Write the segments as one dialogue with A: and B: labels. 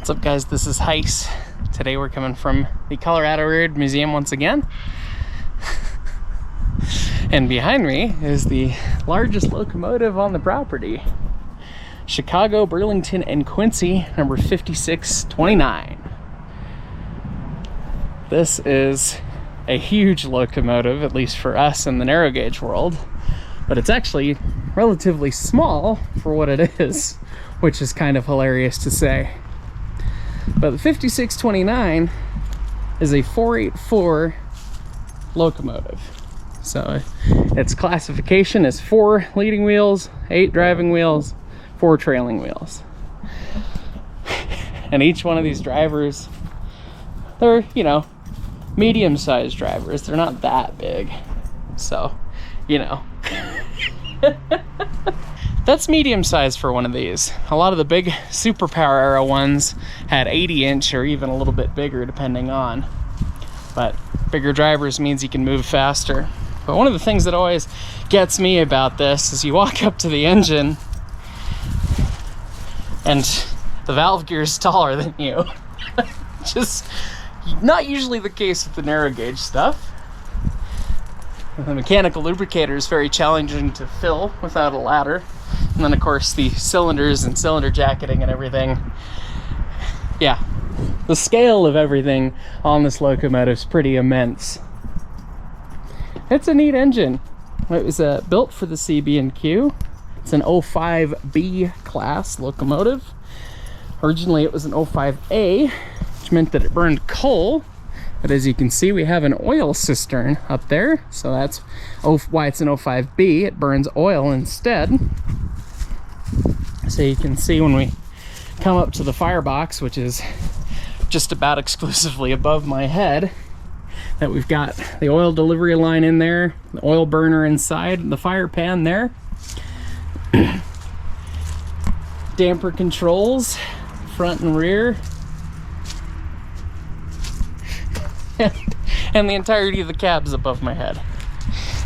A: What's up, guys? This is Heis. Today we're coming from the Colorado Railroad Museum once again. And behind me is the largest locomotive on the property. Chicago Burlington and Quincy, number 5629. This is a huge locomotive, at least for us in the narrow gauge world, but it's actually relatively small for what it is, which is kind of hilarious to say. But the 5629 is a 484 locomotive. So its classification is 4 leading wheels, 8 driving wheels, 4 trailing wheels. And each one of these drivers, they're, you know, medium-sized drivers. They're not that big. So, you know. That's medium-sized for one of these. A lot of the big superpower era ones had 80-inch or even a little bit bigger, depending on. But bigger drivers means you can move faster. But one of the things that always gets me about this is you walk up to the engine and the valve gear is taller than you. Just not usually the case with the narrow gauge stuff. The mechanical lubricator is very challenging to fill without a ladder. And then of course the cylinders and cylinder jacketing and everything. Yeah, the scale of everything on this locomotive is pretty immense. It's a neat engine. It was built for the CB&Q. It's an 05B class locomotive. Originally it was an 05A, which meant that it burned coal. But as you can see, we have an oil cistern up there. So that's why it's an 05B. It burns oil instead. So you can see when we come up to the firebox, which is just about exclusively above my head, that we've got the oil delivery line in there, the oil burner inside, the fire pan there. Damper controls, front and rear. And the entirety of the cab's above my head.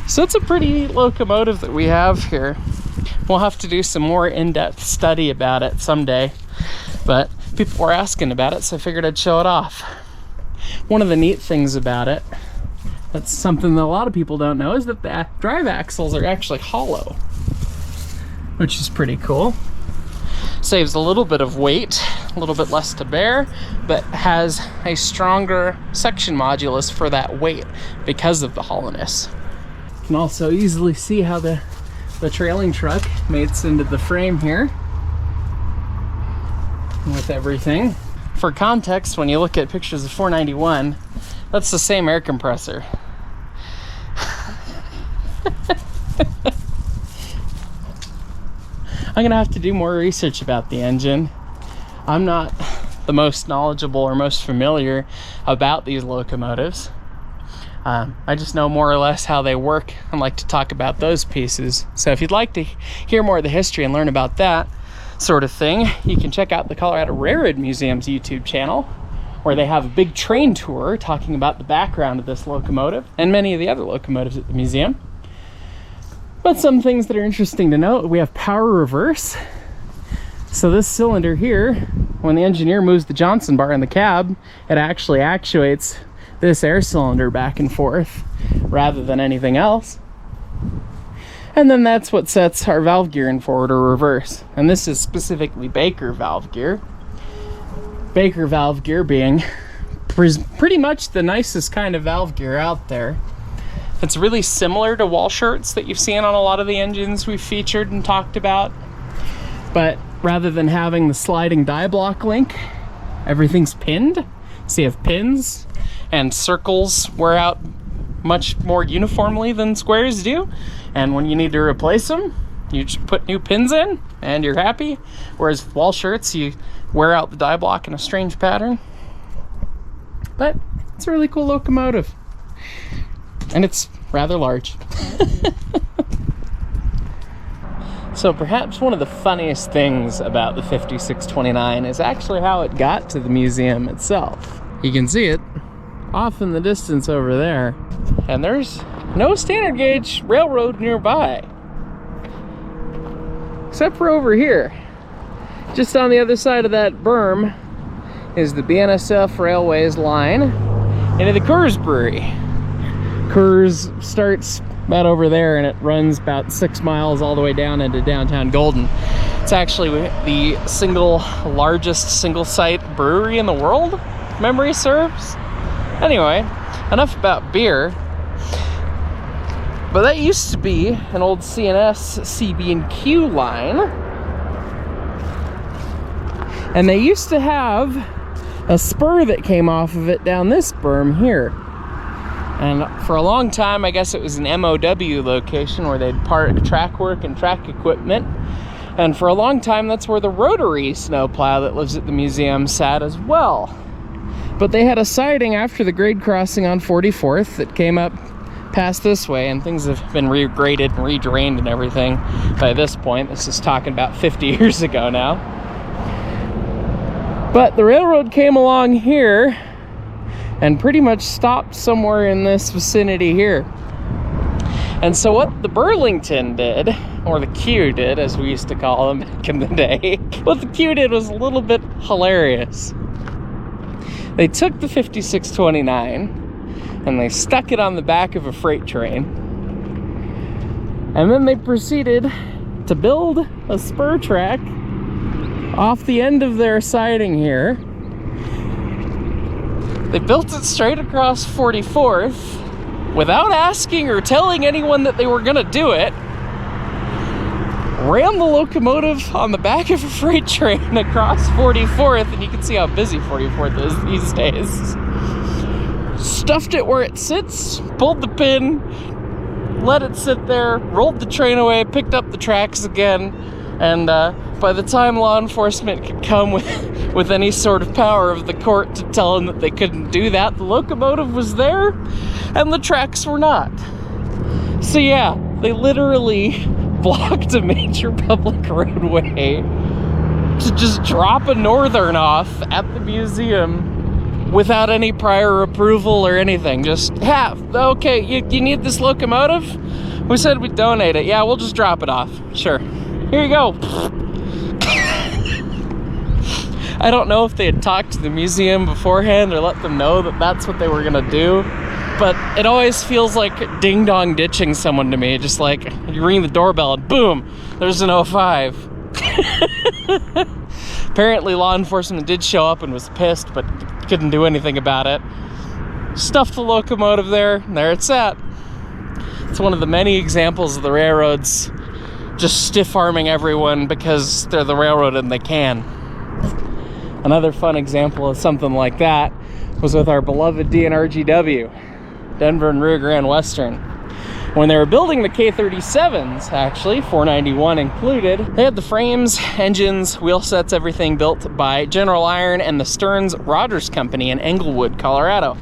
A: So it's a pretty locomotive that we have here. We'll have to do some more in-depth study about it someday, but people were asking about it, so I figured I'd show it off. One of the neat things about it, that's something that a lot of people don't know, is that the drive axles are actually hollow, which is pretty cool. Saves a little bit of weight, a little bit less to bear, but has a stronger section modulus for that weight because of the hollowness. You can also easily see how the trailing truck mates into the frame here with everything. For context, when you look at pictures of 491, that's the same air compressor. I'm gonna have to do more research about the engine. I'm not the most knowledgeable or most familiar about these locomotives. I just know more or less how they work and like to talk about those pieces. So if you'd like to hear more of the history and learn about that sort of thing, you can check out the Colorado Railroad Museum's YouTube channel, where they have a big train tour talking about the background of this locomotive and many of the other locomotives at the museum. But some things that are interesting to note, we have power reverse. So this cylinder here, when the engineer moves the Johnson bar in the cab, it actually actuates this air cylinder back and forth rather than anything else. And then that's what sets our valve gear in forward or reverse. And this is specifically Baker valve gear. Baker valve gear being pretty much the nicest kind of valve gear out there. It's really similar to wall shirts that you've seen on a lot of the engines we've featured and talked about. But rather than having the sliding die block link, everything's pinned. So you have pins, and circles wear out much more uniformly than squares do. And when you need to replace them, you just put new pins in and you're happy. Whereas wall shirts, you wear out the die block in a strange pattern. But it's a really cool locomotive. And it's rather large. So perhaps one of the funniest things about the 5629 is actually how it got to the museum itself. You can see it off in the distance over there. And there's no standard gauge railroad nearby. Except for over here. Just on the other side of that berm is the BNSF Railways line into the Coors Brewery. Coors starts about over there and it runs about 6 miles all the way down into downtown Golden. It's actually the largest single site brewery in the world, if memory serves. Anyway, enough about beer. But that used to be an old CNS CB&Q line. And they used to have a spur that came off of it down this berm here. And for a long time, I guess it was an MOW location where they'd park track work and track equipment. And for a long time, that's where the rotary snowplow that lives at the museum sat as well. But they had a siding after the grade crossing on 44th that came up past this way, and things have been regraded and redrained and everything by this point. This is talking about 50 years ago now. But the railroad came along here and pretty much stopped somewhere in this vicinity here. And so what the Burlington did, or the Q did, as we used to call them back in the day, what the Q did was a little bit hilarious. They took the 5629 and they stuck it on the back of a freight train. And then they proceeded to build a spur track off the end of their siding here. They built it straight across 44th without asking or telling anyone that they were gonna do it. Ran the locomotive on the back of a freight train across 44th, and you can see how busy 44th is these days. Stuffed it where it sits, pulled the pin, let it sit there, rolled the train away, picked up the tracks again, and by the time law enforcement could come with any sort of power of the court to tell them that they couldn't do that, the locomotive was there and the tracks were not. So yeah, they literally blocked a major public roadway to just drop a northern off at the museum without any prior approval or anything. Just, okay, you need this locomotive? We said we'd donate it. Yeah, we'll just drop it off. Sure. Here you go. I don't know if they had talked to the museum beforehand or let them know that that's what they were gonna do, but it always feels like ding-dong ditching someone to me. Just like you ring the doorbell and boom, there's an 05. Apparently law enforcement did show up and was pissed, but couldn't do anything about it. Stuffed the locomotive there, and there it's at. It's one of the many examples of the railroads just stiff-arming everyone because they're the railroad and they can. Another fun example of something like that was with our beloved DNRGW, Denver and Rio Grande Western. When they were building the K-37s, actually, 491 included, they had the frames, engines, wheel sets, everything built by General Iron and the Stearns Rogers Company in Englewood, Colorado.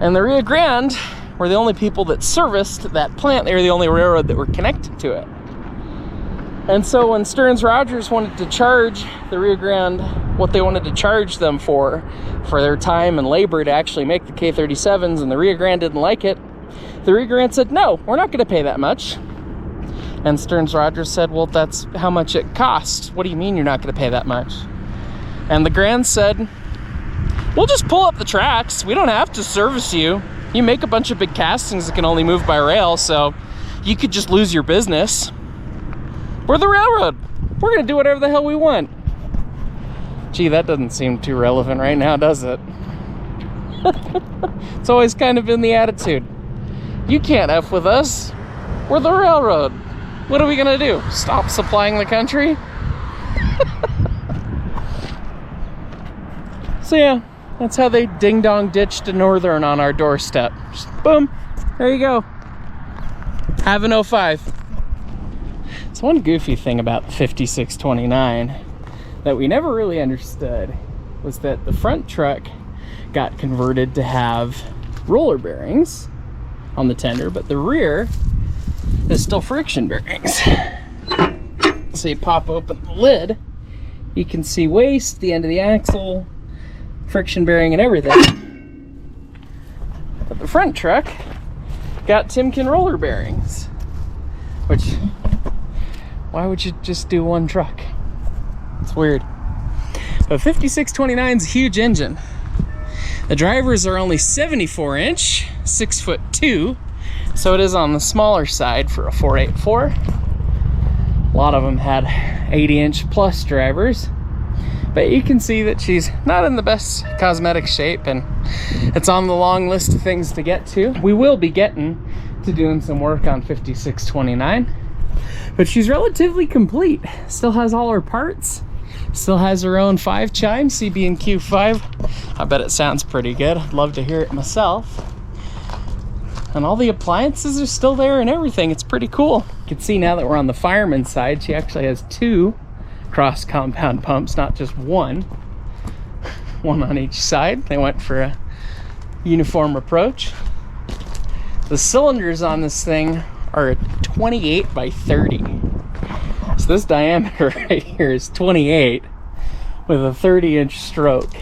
A: And the Rio Grande were the only people that serviced that plant. They were the only railroad that were connected to it. And so when Stearns Rogers wanted to charge the Rio Grande what they wanted to charge them for their time and labor to actually make the K-37s, and the Rio Grande didn't like it, the Rio Grande said, no, we're not going to pay that much. And Stearns Rogers said, well, that's how much it costs. What do you mean you're not going to pay that much? And the Grande said, we'll just pull up the tracks. We don't have to service you. You make a bunch of big castings that can only move by rail, so you could just lose your business. We're the railroad. We're going to do whatever the hell we want. Gee, that doesn't seem too relevant right now, does it? It's always kind of been the attitude. You can't F with us. We're the railroad. What are we going to do? Stop supplying the country? So yeah, that's how they ding-dong ditched a northern on our doorstep. Just boom, there you go. Have an 05. So one goofy thing about the 5629 that we never really understood was that the front truck got converted to have roller bearings on the tender, but the rear is still friction bearings. So you pop open the lid, you can see waste, the end of the axle, friction bearing and everything. But the front truck got Timken roller bearings, which, why would you just do one truck? It's weird. But 5629 is a huge engine. The drivers are only 74-inch, 6'2", so it is on the smaller side for a 484. A lot of them had 80-inch plus drivers, but you can see that she's not in the best cosmetic shape, and it's on the long list of things to get to. We will be getting to doing some work on 5629, but she's relatively complete. Still has all her parts, still has her own 5-chime CB&Q 5. I bet it sounds pretty good. I'd love to hear it myself. And all the appliances are still there and everything. It's pretty cool. You can see now that we're on the fireman's side, she actually has 2 cross compound pumps, not just one on each side. They went for a uniform approach. The cylinders on this thing are 28 by 30. So this diameter right here is 28 with a 30-inch stroke.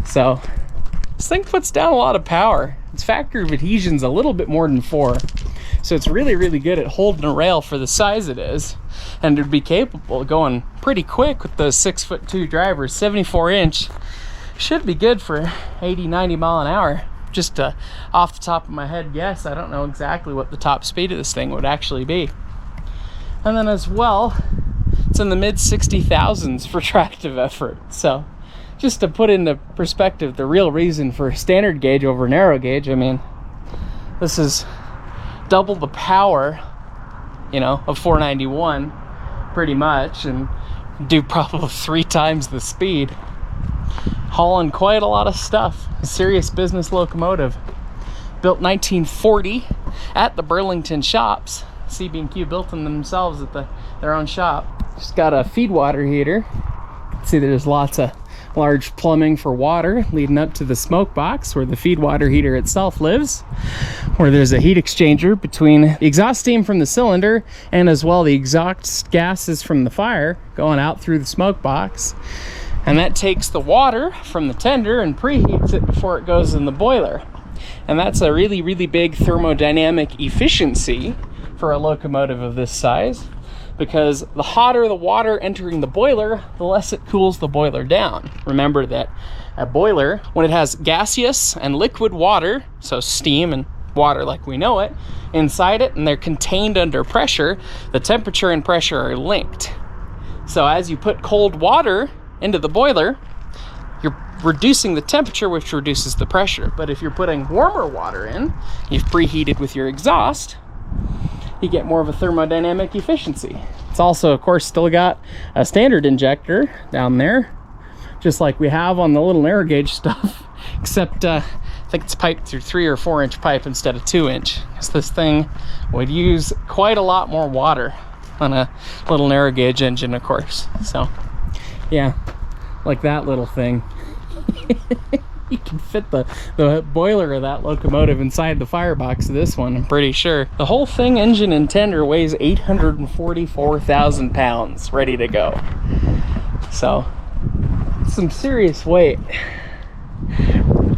A: So this thing puts down a lot of power. Its factor of adhesion's a little bit more than 4. So it's really, really good at holding a rail for the size it is. And it'd be capable of going pretty quick with those 6'2" drivers. 74-inch should be good for 80, 90 mile an hour. Just off the top of my head guess, I don't know exactly what the top speed of this thing would actually be. And then as well, it's in the mid 60,000s for tractive effort. So just to put into perspective the real reason for standard gauge over narrow gauge, I mean, this is double the power, you know, of 491 pretty much, and do probably 3 times the speed, hauling quite a lot of stuff. A serious business locomotive, built 1940 at the Burlington shops. CB&Q built them themselves at their own shop. Just got a feed water heater. See, there's lots of large plumbing for water leading up to the smoke box where the feed water heater itself lives, where there's a heat exchanger between the exhaust steam from the cylinder and as well the exhaust gases from the fire going out through the smoke box. And that takes the water from the tender and preheats it before it goes in the boiler. And that's a really, really big thermodynamic efficiency for a locomotive of this size, because the hotter the water entering the boiler, the less it cools the boiler down. Remember that a boiler, when it has gaseous and liquid water, so steam and water like we know it, inside it, and they're contained under pressure, the temperature and pressure are linked. So as you put cold water into the boiler, you're reducing the temperature, which reduces the pressure. But if you're putting warmer water in, you've preheated with your exhaust, you get more of a thermodynamic efficiency. It's also, of course, still got a standard injector down there, just like we have on the little narrow gauge stuff, except I think it's piped through 3 or 4 inch pipe instead of 2 inch, because this thing would use quite a lot more water on a little narrow gauge engine, of course. So yeah, like that little thing. You can fit the boiler of that locomotive inside the firebox of this one, I'm pretty sure. The whole thing, engine and tender, weighs 844,000 pounds, ready to go. So, some serious weight.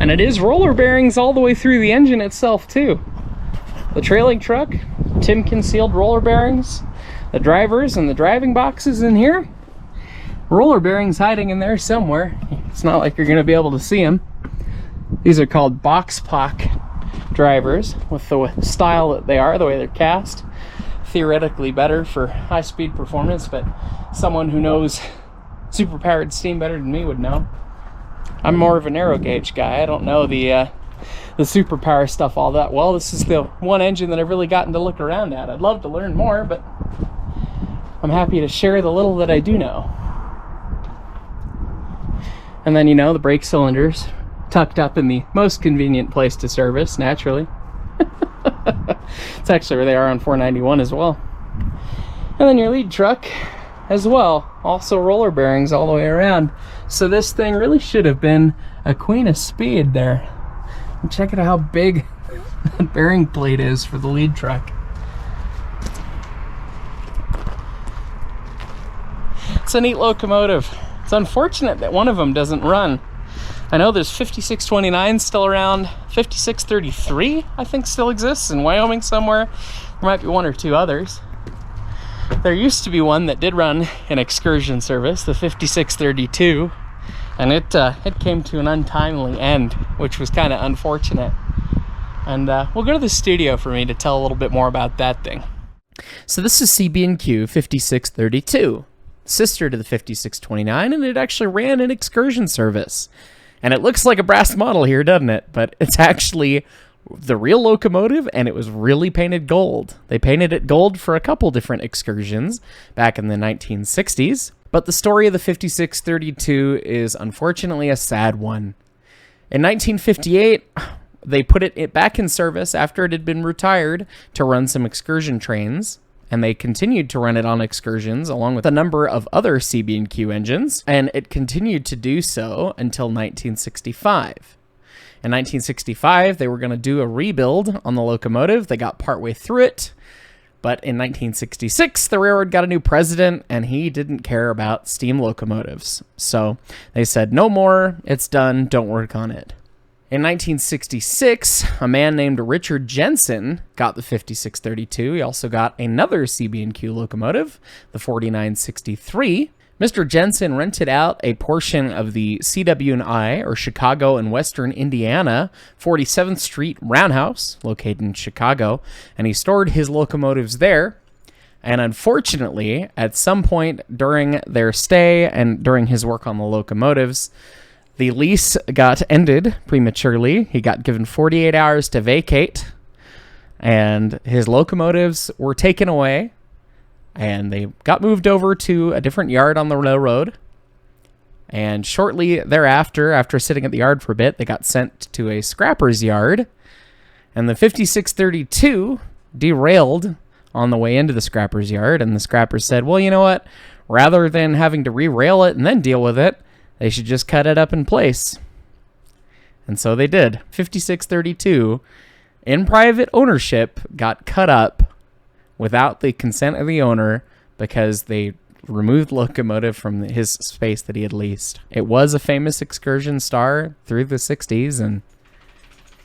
A: And it is roller bearings all the way through the engine itself, too. The trailing truck, Timken sealed roller bearings. The drivers and the driving boxes in here, roller bearings hiding in there somewhere. It's not like you're going to be able to see them. These are called box pock drivers, with the style that they are, the way they're cast. Theoretically better for high-speed performance, but someone who knows superpowered steam better than me would know. I'm more of a narrow gauge guy. I don't know the superpower stuff all that well. This is the one engine that I've really gotten to look around at. I'd love to learn more, but I'm happy to share the little that I do know. And then, you know, the brake cylinders tucked up in the most convenient place to service, naturally. It's actually where they are on 491 as well. And then your lead truck as well, also roller bearings all the way around. So this thing really should have been a queen of speed there. And check out how big that bearing plate is for the lead truck. It's a neat locomotive. It's unfortunate that one of them doesn't run. I know there's 5629 still around. 5633, I think, still exists in Wyoming somewhere. There might be 1 or 2 others. There used to be one that did run an excursion service, the 5632. and it came to an untimely end, which was kind of unfortunate. And we'll go to the studio for me to tell a little bit more about that thing. So this is CB&Q 5632, sister to the 5629, and it actually ran an excursion service. And it looks like a brass model here, doesn't it? But it's actually the real locomotive, and it was really painted gold. They painted it gold for a couple different excursions back in the 1960s. But the story of the 5632 is unfortunately a sad one. In 1958, they put it back in service after it had been retired to run some excursion trains, and they continued to run it on excursions along with a number of other CB&Q engines, and it continued to do so until 1965. In 1965, they were going to do a rebuild on the locomotive. They got partway through it, but in 1966, the railroad got a new president, and he didn't care about steam locomotives. So they said, no more, it's done, don't work on it. In 1966, a man named Richard Jensen got the 5632. He also got another CB&Q locomotive, the 4963. Mr. Jensen rented out a portion of the CW&I, or Chicago and Western Indiana, 47th Street Roundhouse, located in Chicago, and he stored his locomotives there. And unfortunately, at some point during their stay and during his work on the locomotives, the lease got ended prematurely. He got given 48 hours to vacate, and his locomotives were taken away, and they got moved over to a different yard on the railroad. And shortly thereafter, after sitting at the yard for a bit, they got sent to a scrapper's yard, and the 5632 derailed on the way into the scrapper's yard, and the scrappers said, well, you know what? Rather than having to re-rail it and then deal with it, they should just cut it up in place. And so they did. 5632, in private ownership, got cut up without the consent of the owner because they removed the locomotive from his space that he had leased. It was a famous excursion star through the 60s, and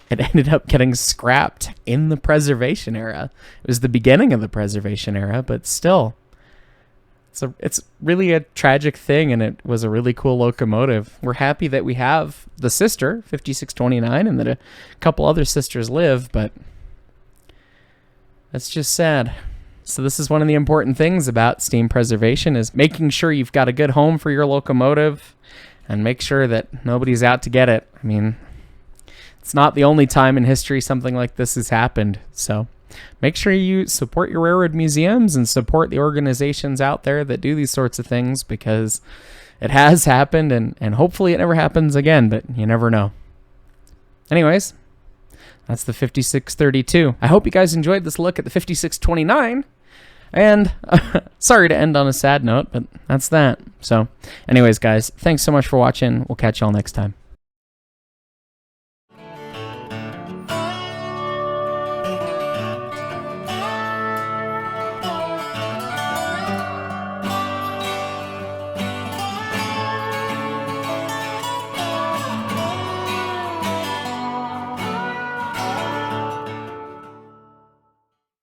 A: it ended up getting scrapped in the preservation era. It was the beginning of the preservation era, but still. It's really a tragic thing, and it was a really cool locomotive. We're happy that we have the sister, 5629, and that a couple other sisters live, but that's just sad. So this is one of the important things about steam preservation, is making sure you've got a good home for your locomotive and make sure that nobody's out to get it. I mean, it's not the only time in history something like this has happened, so make sure you support your railroad museums and support the organizations out there that do these sorts of things, because it has happened, and hopefully it never happens again, but you never know. Anyways, that's the 5632. I hope you guys enjoyed this look at the 5629, and sorry to end on a sad note, but that's that. So anyways, guys, thanks so much for watching. We'll catch y'all next time.